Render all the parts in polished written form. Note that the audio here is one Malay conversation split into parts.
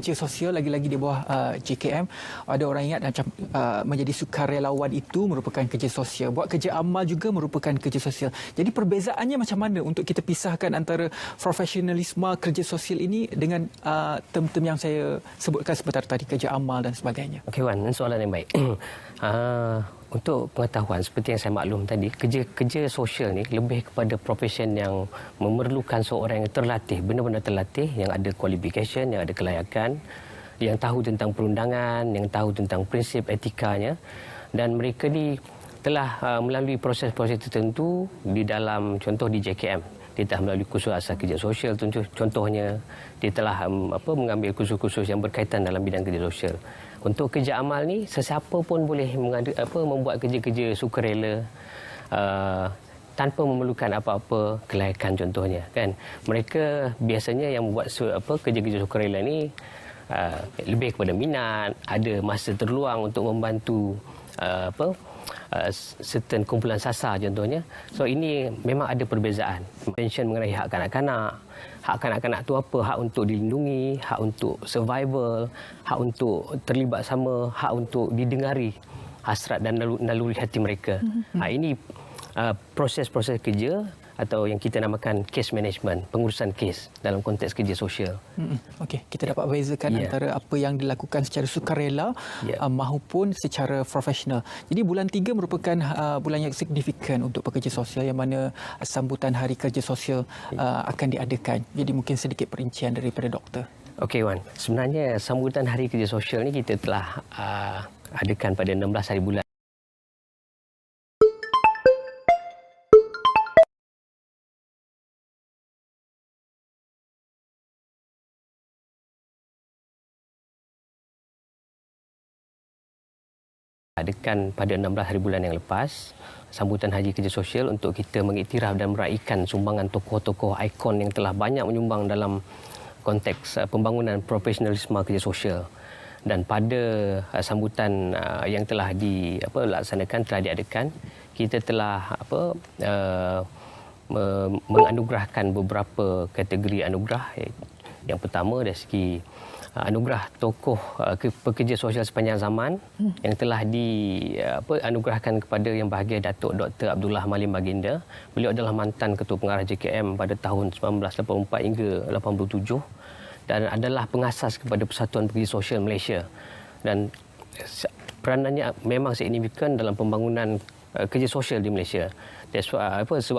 kerja sosial, lagi-lagi di bawah JKM. Ada orang ingat macam menjadi sukarelawan itu merupakan kerja sosial. Buat kerja amal juga merupakan kerja sosial. Jadi perbezaannya macam mana untuk kita pisahkan antara profesionalisme kerja sosial ini dengan term-term yang saya sebutkan sebentar tadi, kerja amal dan sebagainya. Okey Wan, soalan yang baik. Untuk pengetahuan seperti yang saya maklum tadi, kerja sosial ni lebih kepada profession yang memerlukan seorang yang terlatih, benar-benar terlatih, yang ada qualification, yang ada kelayakan, yang tahu tentang perundangan, yang tahu tentang prinsip etikanya, dan mereka ni telah melalui proses-proses tertentu di dalam, contoh di JKM. Dia telah melalui kursus asas kerja sosial, contohnya dia telah mengambil kursus-kursus yang berkaitan dalam bidang kerja sosial. Untuk kerja amal ni, sesiapa pun boleh membuat kerja-kerja sukarela tanpa memerlukan apa-apa kelayakan, contohnya kan. Mereka biasanya yang membuat kerja-kerja sukarela ni lebih kepada minat, ada masa terluang untuk membantu certain kumpulan sasar, contohnya. So ini memang ada perbezaan. Mention mengenai hak kanak-kanak. Hak kanak-kanak tu apa? Hak untuk dilindungi, hak untuk survival, hak untuk terlibat sama, hak untuk didengari hasrat dan naluri hati mereka. Ini proses-proses kerja atau yang kita namakan case management, pengurusan kes dalam konteks kerja sosial. Okey, kita dapat bezakan antara apa yang dilakukan secara sukarela maupun secara profesional. Jadi bulan 3 merupakan bulan yang signifikan untuk pekerja sosial, yang mana sambutan Hari Kerja Sosial akan diadakan. Jadi mungkin sedikit perincian daripada doktor. Okey Wan, sebenarnya sambutan Hari Kerja Sosial ni kita telah adakan pada 16 hari bulan. Adakan pada 16 hari bulan yang lepas, sambutan Hari Kerja Sosial untuk kita mengiktiraf dan meraihkan sumbangan tokoh-tokoh ikon yang telah banyak menyumbang dalam konteks pembangunan profesionalisme kerja sosial. Dan pada sambutan yang telah dilaksanakan, telah diadakan, kita telah menganugerahkan beberapa kategori anugerah. Yang pertama dari segi anugerah tokoh pekerja sosial sepanjang zaman yang telah dianugerahkan kepada Yang Berbahagia Datuk Dr. Abdullah Malim Baginda. Beliau adalah mantan Ketua Pengarah JKM pada tahun 1984 hingga 87 dan adalah pengasas kepada Persatuan Pekerja Sosial Malaysia. Dan peranannya memang signifikan dalam pembangunan kerja sosial di Malaysia.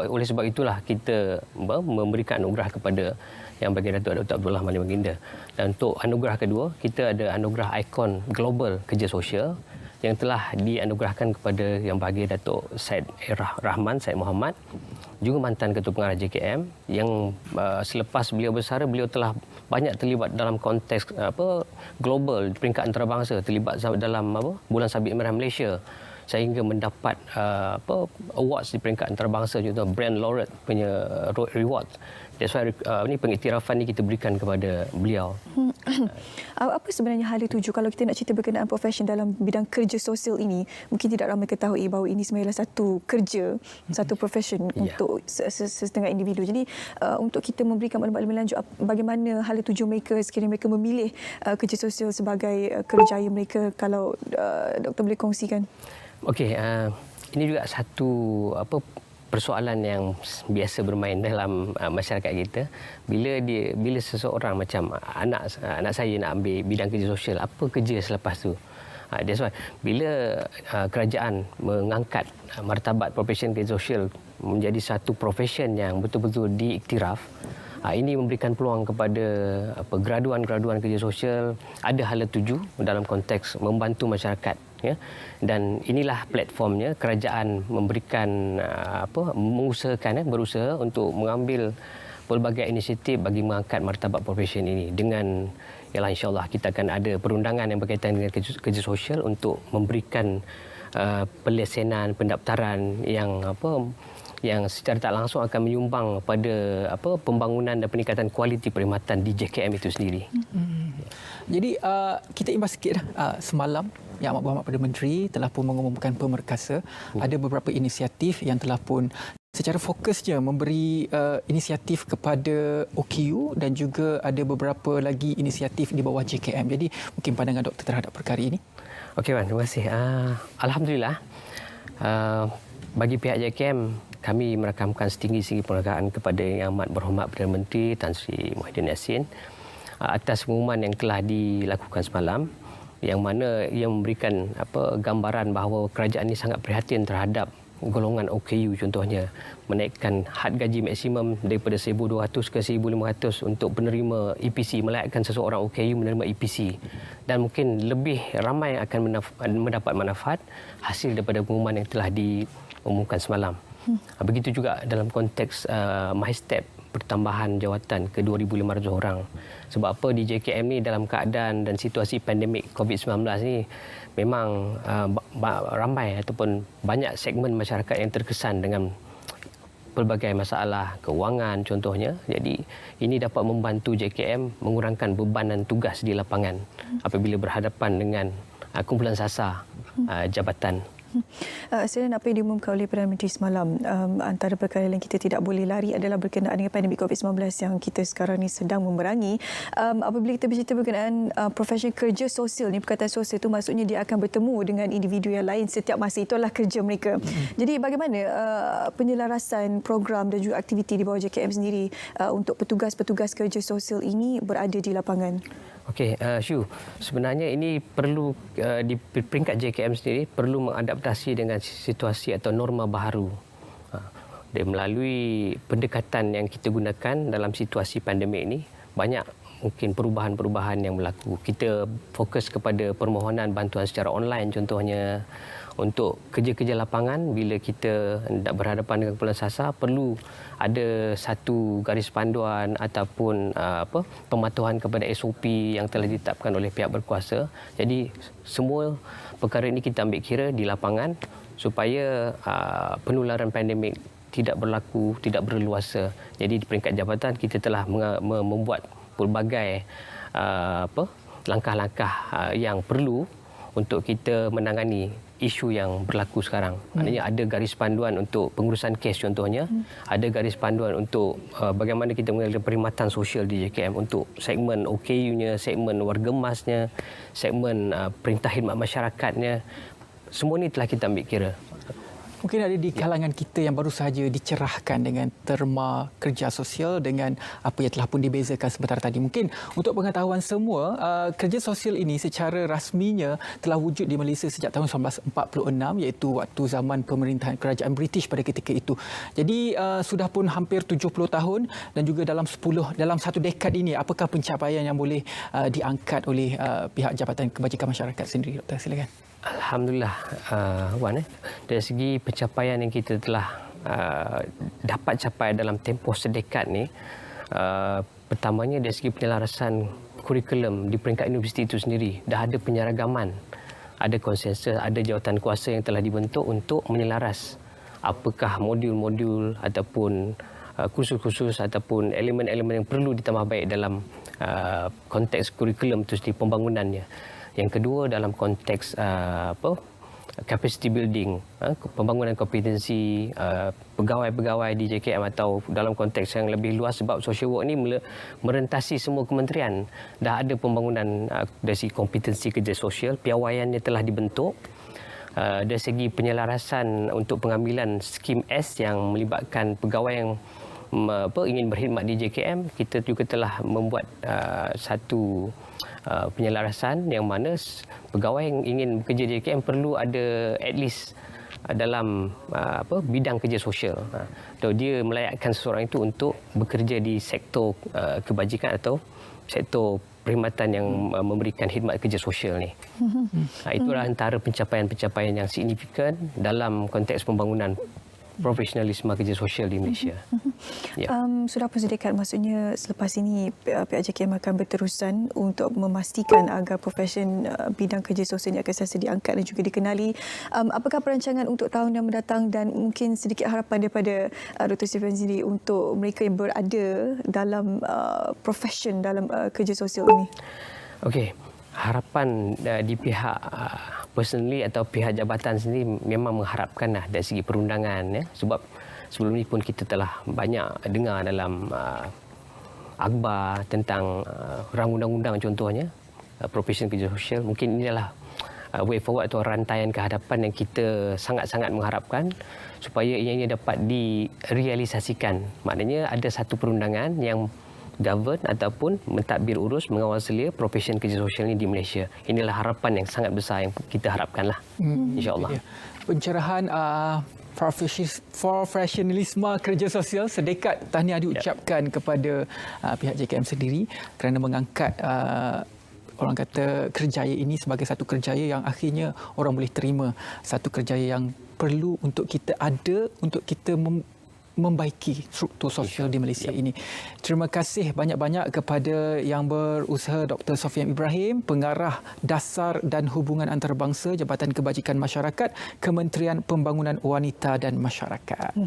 Oleh sebab itulah kita memberikan anugerah kepada Yang Berbahagia Datuk Dr. Abdullah Malim Baginda. Dan untuk anugerah kedua, kita ada anugerah ikon global kerja sosial yang telah dianugerahkan kepada Yang Berbahagia Datuk Syed Rahman Syed Muhammad, juga mantan Ketua Pengarah JKM, yang selepas beliau bersara, beliau telah banyak terlibat dalam konteks global, peringkat antarabangsa, terlibat dalam Bulan Sabit Merah Malaysia sehingga mendapat awards di peringkat antarabangsa, contoh Brand Laureate punya reward. That's why ini pengiktirafan ni kita berikan kepada beliau. Apa sebenarnya hala tuju kalau kita nak cerita berkenaan profesion dalam bidang kerja sosial ini? Mungkin tidak ramai ketahui bahawa ini sebenarnya satu kerja, satu profesion untuk setengah individu. Jadi untuk kita memberikan maklumat lebih lanjut bagaimana hala tuju mereka sekiranya mereka memilih kerja sosial sebagai kerjaya mereka, kalau doktor boleh kongsikan. Okey, ini juga satu persoalan yang biasa bermain dalam masyarakat kita. Bila seseorang macam anak saya nak ambil bidang kerja sosial, apa kerja selepas tu? That's why bila kerajaan mengangkat martabat profesion kerja sosial menjadi satu profesion yang betul-betul diiktiraf, ini memberikan peluang kepada graduan-graduan kerja sosial ada hala tuju dalam konteks membantu masyarakat. Dan inilah platformnya, kerajaan memberikan berusaha untuk mengambil pelbagai inisiatif bagi mengangkat martabat profesion ini. Dengan insya-Allah kita akan ada perundangan yang berkaitan dengan kerja sosial untuk memberikan pelesenan pendaftaran yang secara tak langsung akan menyumbang pada pembangunan dan peningkatan kualiti perkhidmatan di JKM itu sendiri. Jadi kita imbas sikit semalam Yang Amat Berhormat Perdana Menteri telah pun mengumumkan pemerkasa ada beberapa inisiatif yang telah pun secara fokusnya memberi inisiatif kepada OKU dan juga ada beberapa lagi inisiatif di bawah JKM. Jadi mungkin pandangan doktor terhadap perkara ini. Okey, Wan, terima kasih. Alhamdulillah, bagi pihak JKM, kami merakamkan setinggi-tinggi penghargaan kepada Yang Amat Berhormat Perdana Menteri Tan Sri Muhyiddin Yassin atas pengumuman yang telah dilakukan semalam, yang mana ia memberikan gambaran bahawa kerajaan ini sangat prihatin terhadap golongan OKU, contohnya menaikkan had gaji maksimum daripada 1,200 ke 1,500 untuk penerima EPC, melayakkan seseorang OKU menerima EPC, dan mungkin lebih ramai yang akan mendapat manfaat hasil daripada pengumuman yang telah diumumkan semalam. Begitu juga dalam konteks MyStep, pertambahan jawatan ke 2,500 orang. Sebab apa, di JKM ni dalam keadaan dan situasi pandemik COVID-19 ni memang ramai ataupun banyak segmen masyarakat yang terkesan dengan pelbagai masalah kewangan contohnya. Jadi ini dapat membantu JKM mengurangkan bebanan tugas di lapangan apabila berhadapan dengan kumpulan sasar jabatan. Selain apa yang diumumkan oleh Perdana Menteri semalam, antara perkara yang kita tidak boleh lari adalah berkenaan dengan pandemik COVID-19 yang kita sekarang ni sedang memerangi. Apabila kita bercerita berkenaan profesi kerja sosial ni, perkataan sosial itu maksudnya dia akan bertemu dengan individu yang lain setiap masa. Itulah kerja mereka. Jadi bagaimana penyelarasan program dan juga aktiviti di bawah JKM sendiri untuk petugas-petugas kerja sosial ini berada di lapangan? Okey, Syu, sebenarnya ini perlu di peringkat JKM sendiri perlu mengadaptasi dengan situasi atau norma baharu. Dan melalui pendekatan yang kita gunakan dalam situasi pandemik ini, banyak mungkin perubahan-perubahan yang berlaku. Kita fokus kepada permohonan bantuan secara online contohnya. Untuk kerja-kerja lapangan, bila kita hendak berhadapan dengan kumpulan sasar, perlu ada satu garis panduan ataupun pematuhan kepada SOP yang telah ditetapkan oleh pihak berkuasa. Jadi semua perkara ini kita ambil kira di lapangan supaya penularan pandemik tidak berlaku, tidak berleluasa. Jadi di peringkat jabatan kita telah membuat pelbagai langkah-langkah yang perlu untuk kita menangani isu yang berlaku sekarang. Maknanya ada garis panduan untuk pengurusan kes contohnya, ada garis panduan untuk bagaimana kita mengelola perkhidmatan sosial di JKM untuk segmen OKU-nya, segmen warga emasnya, segmen perintah khidmat masyarakatnya. Semua ini telah kita ambil kira. Mungkin ada di kalangan kita yang baru sahaja dicerahkan dengan terma kerja sosial dengan apa yang telah pun dibezakan sebentar tadi. Mungkin untuk pengetahuan semua, kerja sosial ini secara rasminya telah wujud di Malaysia sejak tahun 1946, iaitu waktu zaman pemerintahan kerajaan British pada ketika itu. Jadi sudah pun hampir 70 tahun dan juga dalam satu dekad ini, apakah pencapaian yang boleh diangkat oleh pihak Jabatan Kebajikan Masyarakat sendiri, Doktor? Silakan. Alhamdulillah, Wan, dari segi pencapaian yang kita telah dapat capai dalam tempoh sedekad ni, pertamanya dari segi penyelarasan kurikulum di peringkat universiti itu sendiri, dah ada penyeragaman, ada konsensus, ada jawatan kuasa yang telah dibentuk untuk menyelaras apakah modul-modul ataupun kursus-kursus ataupun elemen-elemen yang perlu ditambah baik dalam konteks kurikulum itu sendiri, pembangunannya. Yang kedua, dalam konteks capacity building, pembangunan kompetensi pegawai-pegawai di JKM atau dalam konteks yang lebih luas, sebab social work ini merentasi semua kementerian. Dah ada pembangunan dari segi kompetensi kerja sosial, piawaiannya telah dibentuk. Dari segi penyelarasan untuk pengambilan skim S yang melibatkan pegawai yang ingin berkhidmat di JKM, kita juga telah membuat satu penyelarasan yang mana pegawai yang ingin bekerja di JKM perlu ada at least dalam bidang kerja sosial. Atau dia melayakkan seseorang itu untuk bekerja di sektor kebajikan atau sektor perkhidmatan yang memberikan khidmat kerja sosial ni. Itulah antara pencapaian-pencapaian yang signifikan dalam konteks pembangunan profesionalisme kerja sosial di Malaysia. Ya. Sudah pun sedekat, maksudnya selepas ini pihak JKM akan berterusan untuk memastikan agar profesion bidang kerja sosial ini akan sentiasa diangkat dan juga dikenali. Apakah perancangan untuk tahun yang mendatang dan mungkin sedikit harapan daripada Dr. Stephen sendiri untuk mereka yang berada dalam profesion dalam kerja sosial ini? Okey, harapan di pihak personally atau pihak jabatan sendiri memang mengharapkanlah dari segi perundangan, ya, sebab sebelum ini pun kita telah banyak dengar dalam akhbar tentang rang undang-undang contohnya, profesion kerja sosial. Mungkin inilah way forward atau rantaian ke hadapan yang kita sangat-sangat mengharapkan supaya ini dapat direalisasikan. Maknanya ada satu perundangan yang govern ataupun mentadbir urus mengawal selia profesion kerja sosial ini di Malaysia. Inilah harapan yang sangat besar yang kita harapkanlah. InsyaAllah. Pencerahan profesionalisme kerja sosial sedekat tahniah diucapkan kepada pihak JKM sendiri kerana mengangkat orang kata kerjaya ini sebagai satu kerjaya yang akhirnya orang boleh terima, satu kerjaya yang perlu untuk kita ada untuk kita membaiki struktur sosial di Malaysia ini. Terima kasih banyak-banyak kepada yang berusaha Dr. Sofian Ibrahim, Pengarah Dasar dan Hubungan Antarabangsa Jabatan Kebajikan Masyarakat, Kementerian Pembangunan Wanita dan Masyarakat.